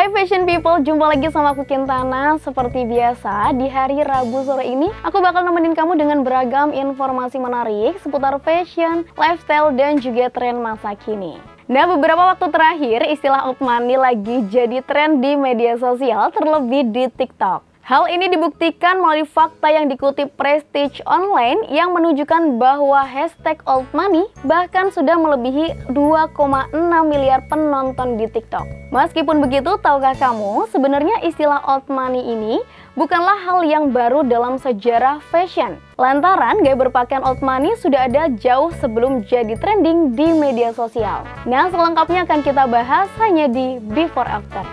Hai fashion people, jumpa lagi sama aku Kintana. Seperti biasa, di hari Rabu sore ini aku bakal nemenin kamu dengan beragam informasi menarik seputar fashion, lifestyle, dan juga tren masa kini. Nah, beberapa waktu terakhir istilah old money lagi jadi tren di media sosial, terlebih di TikTok. Hal ini dibuktikan melalui fakta yang dikutip Prestige Online yang menunjukkan bahwa hashtag old money bahkan sudah melebihi 2,6 miliar penonton di TikTok. Meskipun begitu, tahukah kamu sebenarnya istilah old money ini bukanlah hal yang baru dalam sejarah fashion. Lantaran gaya berpakaian old money sudah ada jauh sebelum jadi trending di media sosial. Nah, selengkapnya akan kita bahas hanya di Before After.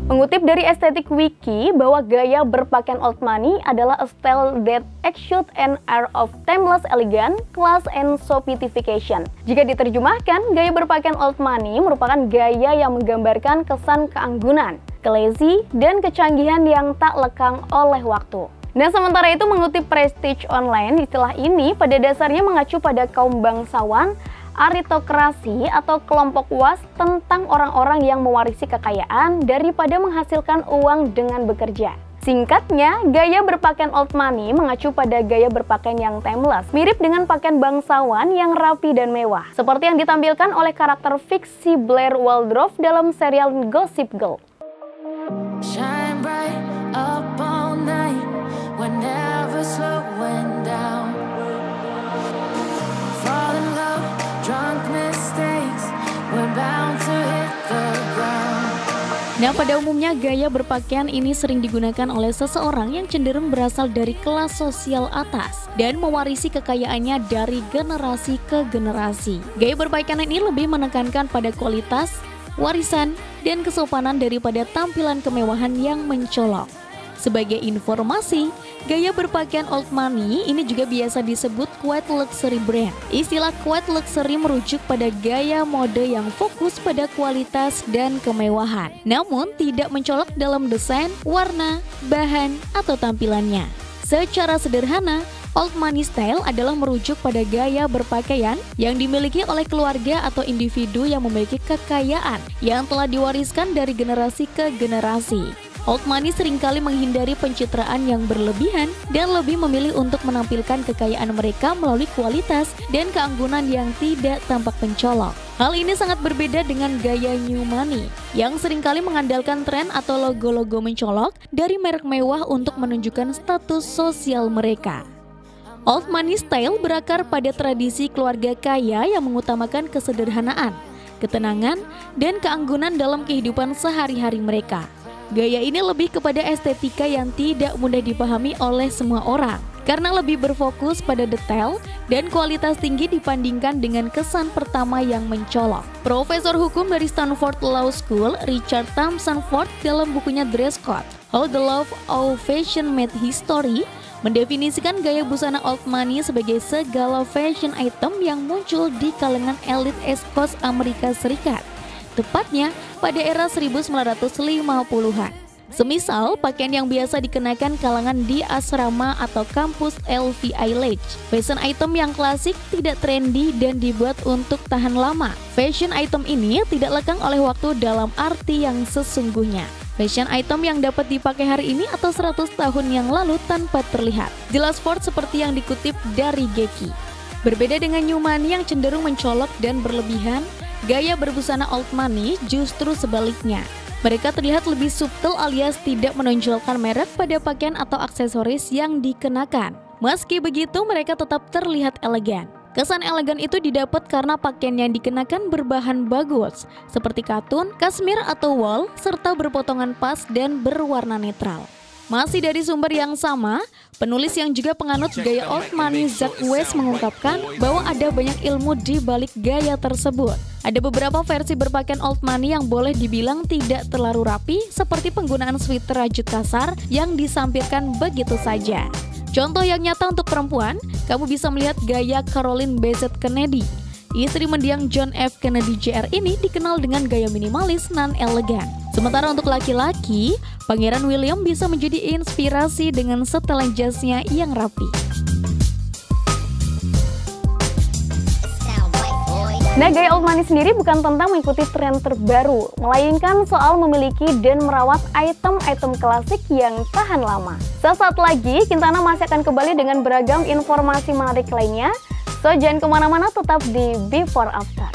Mengutip dari Aesthetic Wiki bahwa gaya berpakaian old money adalah a style that exudes an air of timeless elegance, class, and sophistication. Jika diterjemahkan, gaya berpakaian old money merupakan gaya yang menggambarkan kesan keanggunan, classy, dan kecanggihan yang tak lekang oleh waktu. Nah, sementara itu mengutip Prestige Online, istilah ini pada dasarnya mengacu pada kaum bangsawan, aritokrasi atau kelompok was tentang orang-orang yang mewarisi kekayaan daripada menghasilkan uang dengan bekerja. Singkatnya, gaya berpakaian old money mengacu pada gaya berpakaian yang timeless, mirip dengan pakaian bangsawan yang rapi dan mewah, seperti yang ditampilkan oleh karakter fiksi Blair Waldorf dalam serial Gossip Girl. Shine bright up all night, whenever slowing down. Fall in love, drunk mistakes, we're bound to hit the ground. Nah, pada umumnya gaya berpakaian ini sering digunakan oleh seseorang yang cenderung berasal dari kelas sosial atas dan mewarisi kekayaannya dari generasi ke generasi. Gaya berpakaian ini lebih menekankan pada kualitas, warisan, dan kesopanan daripada tampilan kemewahan yang mencolok. Sebagai informasi, gaya berpakaian old money ini juga biasa disebut quiet luxury brand. Istilah quiet luxury merujuk pada gaya mode yang fokus pada kualitas dan kemewahan, namun tidak mencolok dalam desain, warna, bahan, atau tampilannya. Secara sederhana, old money style adalah merujuk pada gaya berpakaian yang dimiliki oleh keluarga atau individu yang memiliki kekayaan yang telah diwariskan dari generasi ke generasi. Old money seringkali menghindari pencitraan yang berlebihan dan lebih memilih untuk menampilkan kekayaan mereka melalui kualitas dan keanggunan yang tidak tampak mencolok. Hal ini sangat berbeda dengan gaya new money yang seringkali mengandalkan tren atau logo-logo mencolok dari merek mewah untuk menunjukkan status sosial mereka. Old money style berakar pada tradisi keluarga kaya yang mengutamakan kesederhanaan, ketenangan, dan keanggunan dalam kehidupan sehari-hari mereka. Gaya ini lebih kepada estetika yang tidak mudah dipahami oleh semua orang karena lebih berfokus pada detail dan kualitas tinggi dibandingkan dengan kesan pertama yang mencolok. Profesor hukum dari Stanford Law School, Richard Thompson Ford, dalam bukunya Dress Code, How the Love of Fashion Made History, mendefinisikan gaya busana old money sebagai segala fashion item yang muncul di kalangan elit East Coast Amerika Serikat, tepatnya pada era 1950-an. Semisal pakaian yang biasa dikenakan kalangan di asrama atau kampus LVI Lodge. Fashion item yang klasik, tidak trendy, dan dibuat untuk tahan lama. Fashion item ini tidak lekang oleh waktu dalam arti yang sesungguhnya. Fashion item yang dapat dipakai hari ini atau 100 tahun yang lalu tanpa terlihat. Jelas Ford seperti yang dikutip dari Geki. Berbeda dengan new money yang cenderung mencolok dan berlebihan, gaya berbusana old money justru sebaliknya. Mereka terlihat lebih subtil alias tidak menonjolkan merek pada pakaian atau aksesoris yang dikenakan. Meski begitu, mereka tetap terlihat elegan. Kesan elegan itu didapat karena pakaian yang dikenakan berbahan bagus, seperti katun, kasmir atau wool, serta berpotongan pas dan berwarna netral. Masih dari sumber yang sama, penulis yang juga penganut gaya old money Zach West mengungkapkan bahwa ada banyak ilmu di balik gaya tersebut. Ada beberapa versi berpakaian old money yang boleh dibilang tidak terlalu rapi, seperti penggunaan sweater rajut kasar yang disampirkan begitu saja. Contoh yang nyata untuk perempuan, kamu bisa melihat gaya Caroline Bessette Kennedy. Istri mendiang John F. Kennedy Jr. ini dikenal dengan gaya minimalis non-elegan. Sementara untuk laki-laki, Pangeran William bisa menjadi inspirasi dengan setelan jasnya yang rapi. Nah, gaya old money sendiri bukan tentang mengikuti tren terbaru, melainkan soal memiliki dan merawat item-item klasik yang tahan lama. Sesaat lagi, Kintana masih akan kembali dengan beragam informasi menarik lainnya. So, jangan kemana-mana, tetap di Before After.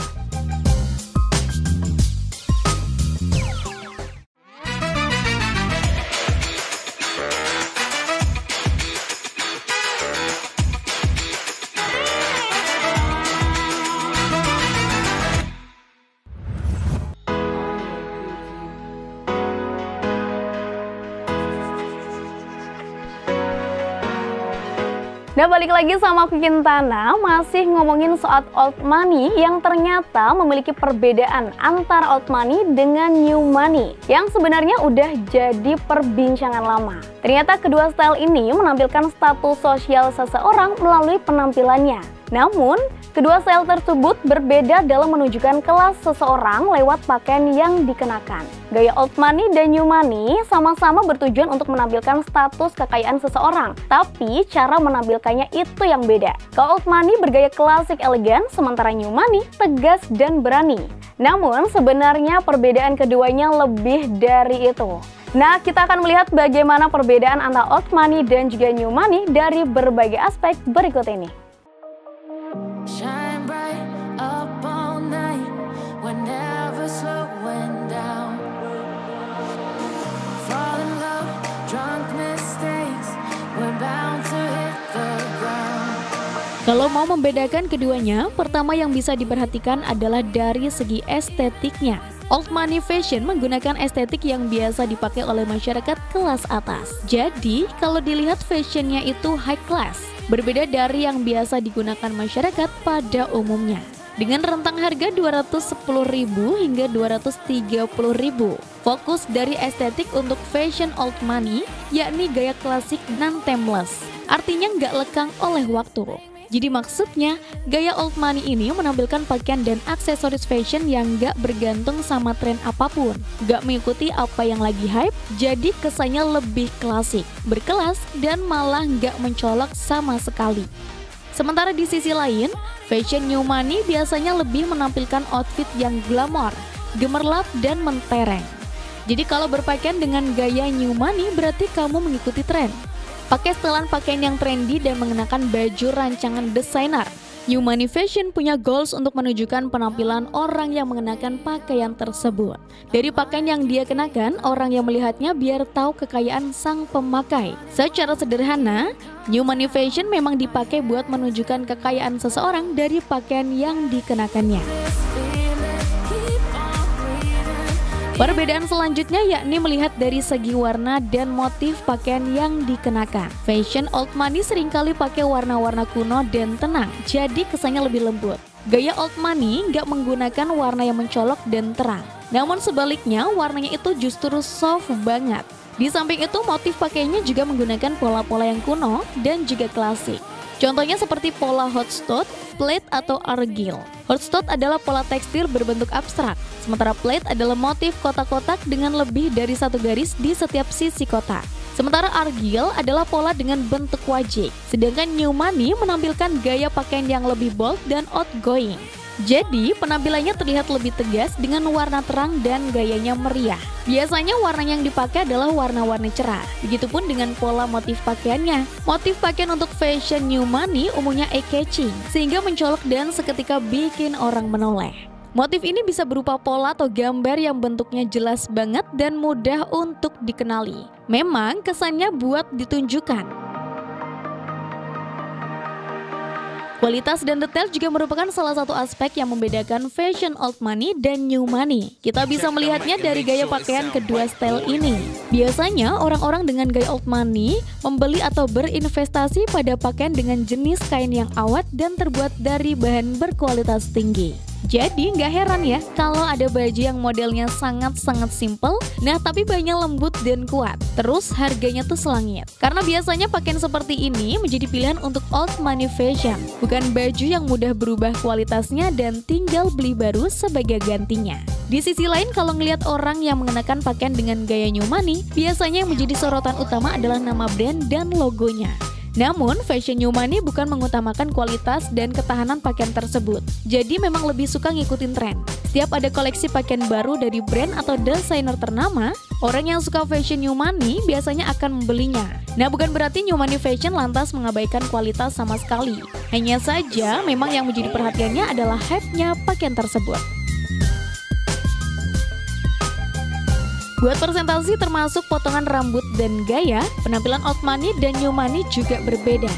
Nah, balik lagi sama aku Kintana, masih ngomongin soal old money yang ternyata memiliki perbedaan antara old money dengan new money yang sebenarnya udah jadi perbincangan lama. Ternyata kedua style ini menampilkan status sosial seseorang melalui penampilannya. Namun, kedua style tersebut berbeda dalam menunjukkan kelas seseorang lewat pakaian yang dikenakan. Gaya old money dan new money sama-sama bertujuan untuk menampilkan status kekayaan seseorang, tapi cara menampilkannya itu yang beda. Kalau old money bergaya klasik elegan, sementara new money tegas dan berani. Namun, sebenarnya perbedaan keduanya lebih dari itu. Nah, kita akan melihat bagaimana perbedaan antara old money dan juga new money dari berbagai aspek berikut ini. Shine bright up all night, whenever slowing down. Fall in love, drunk mistakes, we're bound to hit the ground. Kalau mau membedakan keduanya, pertama yang bisa diperhatikan adalah dari segi estetiknya. Old money fashion menggunakan estetik yang biasa dipakai oleh masyarakat kelas atas. Jadi, kalau dilihat fashionnya itu high class. Berbeda dari yang biasa digunakan masyarakat pada umumnya. Dengan rentang harga 210.000 hingga 230.000. Fokus dari estetik untuk fashion old money, yakni gaya klasik non-timeless. Artinya nggak lekang oleh waktu. Jadi maksudnya, gaya old money ini menampilkan pakaian dan aksesoris fashion yang nggak bergantung sama tren apapun. Nggak mengikuti apa yang lagi hype, jadi kesannya lebih klasik, berkelas, dan malah nggak mencolok sama sekali. Sementara di sisi lain, fashion new money biasanya lebih menampilkan outfit yang glamor, gemerlap, dan mentereng. Jadi kalau berpakaian dengan gaya new money berarti kamu mengikuti tren. Pakai setelan pakaian yang trendy dan mengenakan baju rancangan desainer. New money fashion punya goals untuk menunjukkan penampilan orang yang mengenakan pakaian tersebut. Dari pakaian yang dia kenakan, orang yang melihatnya biar tahu kekayaan sang pemakai. Secara sederhana, new money fashion memang dipakai buat menunjukkan kekayaan seseorang dari pakaian yang dikenakannya. Perbedaan selanjutnya yakni melihat dari segi warna dan motif pakaian yang dikenakan. Fashion old money seringkali pakai warna-warna kuno dan tenang, jadi kesannya lebih lembut. Gaya old money nggak menggunakan warna yang mencolok dan terang. Namun sebaliknya, warnanya itu justru soft banget. Di samping itu, motif pakaiannya juga menggunakan pola-pola yang kuno dan juga klasik. Contohnya seperti pola hotstot, plate, atau argil. Hotstot adalah pola tekstil berbentuk abstrak, sementara plate adalah motif kotak-kotak dengan lebih dari satu garis di setiap sisi kotak. Sementara argil adalah pola dengan bentuk wajik, sedangkan new money menampilkan gaya pakaian yang lebih bold dan outgoing. Jadi, penampilannya terlihat lebih tegas dengan warna terang dan gayanya meriah. Biasanya warna yang dipakai adalah warna-warni cerah. Begitupun dengan pola motif pakaiannya. Motif pakaian untuk fashion new money umumnya eye-catching, sehingga mencolok dan seketika bikin orang menoleh. Motif ini bisa berupa pola atau gambar yang bentuknya jelas banget dan mudah untuk dikenali. Memang kesannya buat ditunjukkan. Kualitas dan detail juga merupakan salah satu aspek yang membedakan fashion old money dan new money. Kita bisa melihatnya dari gaya pakaian kedua style ini. Biasanya orang-orang dengan gaya old money membeli atau berinvestasi pada pakaian dengan jenis kain yang awet dan terbuat dari bahan berkualitas tinggi. Jadi nggak heran ya kalau ada baju yang modelnya sangat-sangat simple, nah tapi bahannya lembut dan kuat. Terus harganya tuh selangit. Karena biasanya pakaian seperti ini menjadi pilihan untuk old money fashion. Bukan baju yang mudah berubah kualitasnya dan tinggal beli baru sebagai gantinya. Di sisi lain, kalau ngelihat orang yang mengenakan pakaian dengan gaya new money, biasanya yang menjadi sorotan utama adalah nama brand dan logonya. Namun, fashion new money bukan mengutamakan kualitas dan ketahanan pakaian tersebut. Jadi memang lebih suka ngikutin tren. Setiap ada koleksi pakaian baru dari brand atau desainer ternama, orang yang suka fashion new money biasanya akan membelinya. Nah, bukan berarti new money fashion lantas mengabaikan kualitas sama sekali. Hanya saja, memang yang menjadi perhatiannya adalah hype-nya pakaian tersebut. Buat presentasi termasuk potongan rambut dan gaya, penampilan old money dan new money juga berbeda.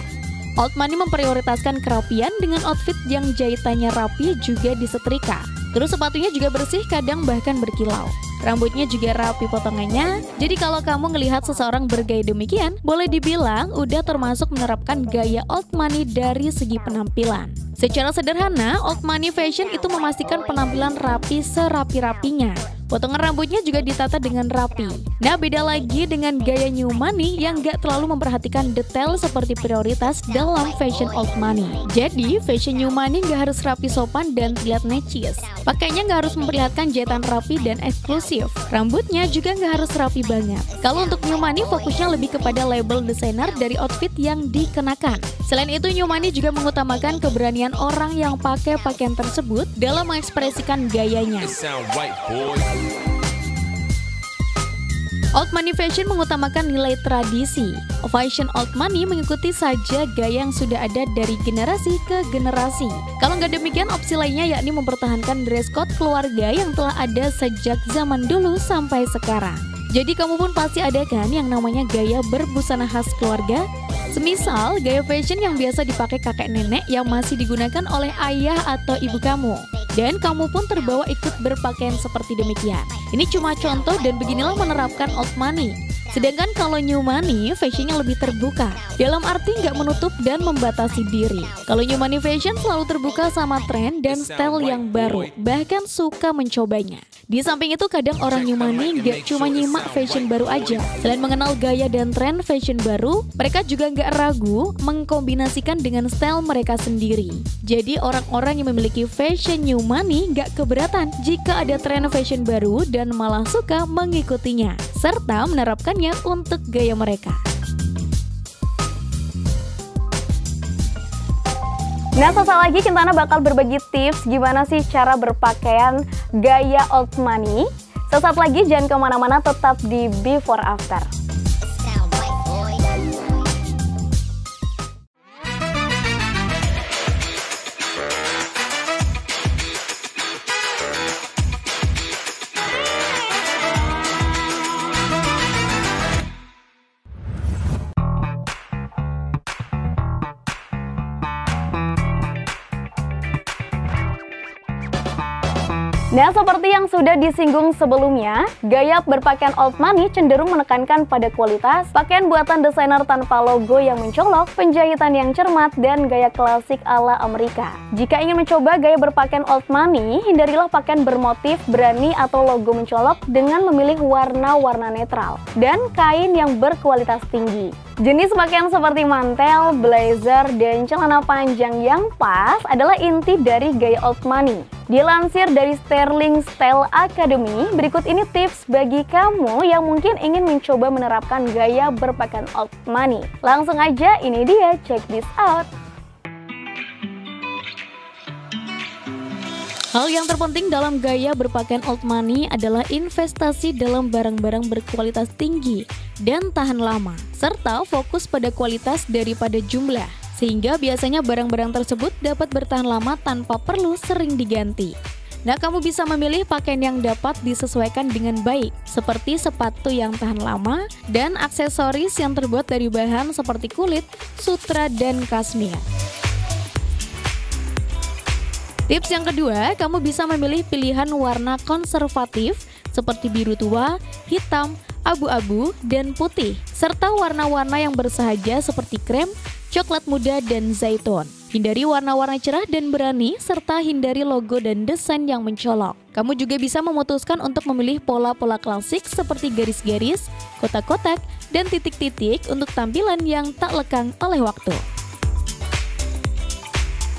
Old money memprioritaskan kerapian dengan outfit yang jahitannya rapi juga disetrika. Terus sepatunya juga bersih, kadang bahkan berkilau. Rambutnya juga rapi potongannya, jadi kalau kamu ngelihat seseorang bergaya demikian, boleh dibilang udah termasuk menerapkan gaya old money dari segi penampilan. Secara sederhana, old money fashion itu memastikan penampilan rapi serapi-rapinya. Potongan rambutnya juga ditata dengan rapi. Nah, beda lagi dengan gaya new money yang gak terlalu memperhatikan detail seperti prioritas dalam fashion old money. Jadi, fashion new money gak harus rapi sopan dan terlihat necis. Pakainya gak harus memperlihatkan jahitan rapi dan eksklusif. Rambutnya juga gak harus rapi banget. Kalau untuk new money, fokusnya lebih kepada label desainer dari outfit yang dikenakan. Selain itu, new money juga mengutamakan keberanian orang yang pakai pakaian tersebut dalam mengekspresikan gayanya. Old money fashion mengutamakan nilai tradisi. Fashion old money mengikuti saja gaya yang sudah ada dari generasi ke generasi. Kalau nggak demikian, opsi lainnya yakni mempertahankan dress code keluarga yang telah ada sejak zaman dulu sampai sekarang. Jadi kamu pun pasti ada kan yang namanya gaya berbusana khas keluarga? Semisal gaya fashion yang biasa dipakai kakek nenek yang masih digunakan oleh ayah atau ibu kamu. Dan kamu pun terbawa ikut berpakaian seperti demikian. Ini cuma contoh dan beginilah menerapkan old money. Sedangkan kalau new money, fashionnya lebih terbuka. Dalam arti nggak menutup dan membatasi diri. Kalau new money fashion selalu terbuka sama tren dan style yang baru. Bahkan suka mencobanya. Di samping itu kadang orang new money nggak cuma nyimak fashion baru aja. Selain mengenal gaya dan tren fashion baru, mereka juga nggak ragu mengkombinasikan dengan style mereka sendiri. Jadi orang-orang yang memiliki fashion new money nggak keberatan jika ada tren fashion baru dan malah suka mengikutinya. Serta menerapkannya untuk gaya mereka. Nah, sesaat lagi Kintana bakal berbagi tips gimana sih cara berpakaian gaya old money. Sesaat lagi jangan kemana-mana, tetap di Before After. Nah, seperti yang sudah disinggung sebelumnya, gaya berpakaian old money cenderung menekankan pada kualitas, pakaian buatan desainer tanpa logo yang mencolok, penjahitan yang cermat, dan gaya klasik ala Amerika. Jika ingin mencoba gaya berpakaian old money, hindarilah pakaian bermotif, berani, atau logo mencolok dengan memilih warna-warna netral dan kain yang berkualitas tinggi. Jenis pakaian seperti mantel, blazer, dan celana panjang yang pas adalah inti dari gaya old money. Dilansir dari Sterling Style Academy, berikut ini tips bagi kamu yang mungkin ingin mencoba menerapkan gaya berpakaian old money. Langsung aja, ini dia, check this out. Hal yang terpenting dalam gaya berpakaian old money adalah investasi dalam barang-barang berkualitas tinggi dan tahan lama, serta fokus pada kualitas daripada jumlah, sehingga biasanya barang-barang tersebut dapat bertahan lama tanpa perlu sering diganti. Nah, kamu bisa memilih pakaian yang dapat disesuaikan dengan baik, seperti sepatu yang tahan lama, dan aksesoris yang terbuat dari bahan seperti kulit, sutra, dan kasmir. Tips yang kedua, kamu bisa memilih pilihan warna konservatif seperti biru tua, hitam, abu-abu, dan putih, serta warna-warna yang bersahaja seperti krem, coklat muda, dan zaitun. Hindari warna-warna cerah dan berani, serta hindari logo dan desain yang mencolok. Kamu juga bisa memutuskan untuk memilih pola-pola klasik seperti garis-garis, kotak-kotak, dan titik-titik untuk tampilan yang tak lekang oleh waktu.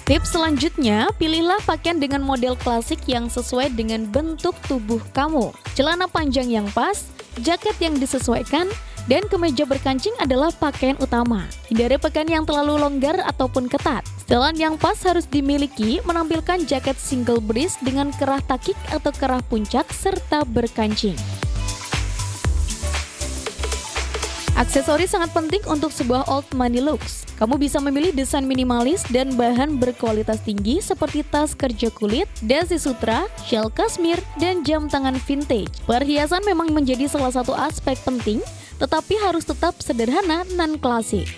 Tips selanjutnya, pilihlah pakaian dengan model klasik yang sesuai dengan bentuk tubuh kamu. Celana panjang yang pas, jaket yang disesuaikan, dan kemeja berkancing adalah pakaian utama. Hindari pakaian yang terlalu longgar ataupun ketat. Setelan yang pas harus dimiliki, menampilkan jaket single breast dengan kerah takik atau kerah puncak serta berkancing. Aksesoris sangat penting untuk sebuah old money looks. Kamu bisa memilih desain minimalis dan bahan berkualitas tinggi seperti tas kerja kulit, dasi sutra, shell kashmir, dan jam tangan vintage. Perhiasan memang menjadi salah satu aspek penting, tetapi harus tetap sederhana dan klasik.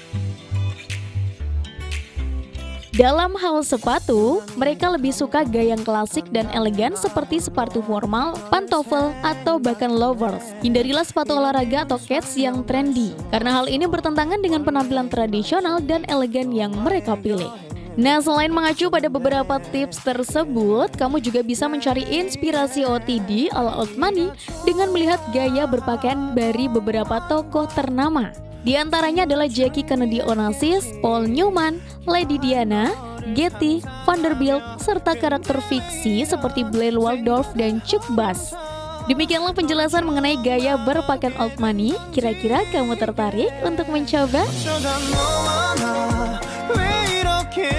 Dalam hal sepatu, mereka lebih suka gaya yang klasik dan elegan seperti sepatu formal, pantofel, atau bahkan loafers. Hindarilah sepatu olahraga atau kets yang trendy, karena hal ini bertentangan dengan penampilan tradisional dan elegan yang mereka pilih. Nah, selain mengacu pada beberapa tips tersebut, kamu juga bisa mencari inspirasi OOTD ala old money dengan melihat gaya berpakaian dari beberapa tokoh ternama. Di antaranya adalah Jackie Kennedy Onassis, Paul Newman, Lady Diana, Getty, Vanderbilt, serta karakter fiksi seperti Blair Waldorf dan Chuck Bass. Demikianlah penjelasan mengenai gaya berpakaian old money. Kira-kira kamu tertarik untuk mencoba?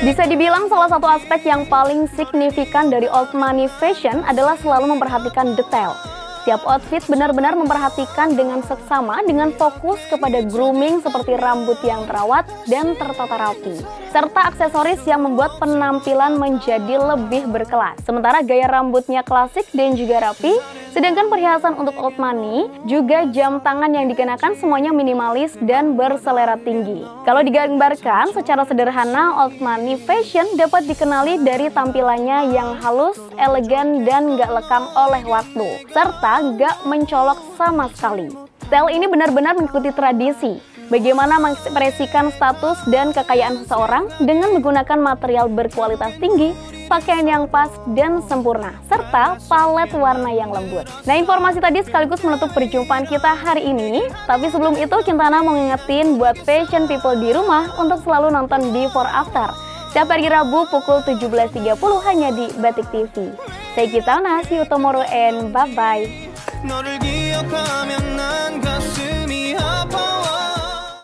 Bisa dibilang salah satu aspek yang paling signifikan dari old money fashion adalah selalu memperhatikan detail. Setiap outfit benar-benar memperhatikan dengan seksama dengan fokus kepada grooming seperti rambut yang terawat dan tertata rapi, serta aksesoris yang membuat penampilan menjadi lebih berkelas. Sementara gaya rambutnya klasik dan juga rapi, sedangkan perhiasan untuk old money juga jam tangan yang dikenakan semuanya minimalis dan berselera tinggi. Kalau digambarkan secara sederhana, old money fashion dapat dikenali dari tampilannya yang halus, elegan, dan gak lekang oleh waktu, serta gak mencolok sama sekali. Style ini benar-benar mengikuti tradisi, bagaimana mengekspresikan status dan kekayaan seseorang dengan menggunakan material berkualitas tinggi, pakaian yang pas dan sempurna, serta palet warna yang lembut. Nah, informasi tadi sekaligus menutup perjumpaan kita hari ini. Tapi sebelum itu, Kintana mau ngingetin buat fashion people di rumah untuk selalu nonton Before After setiap hari Rabu pukul 17.30 hanya di Batik TV. Saya Kintana, see you tomorrow and bye-bye.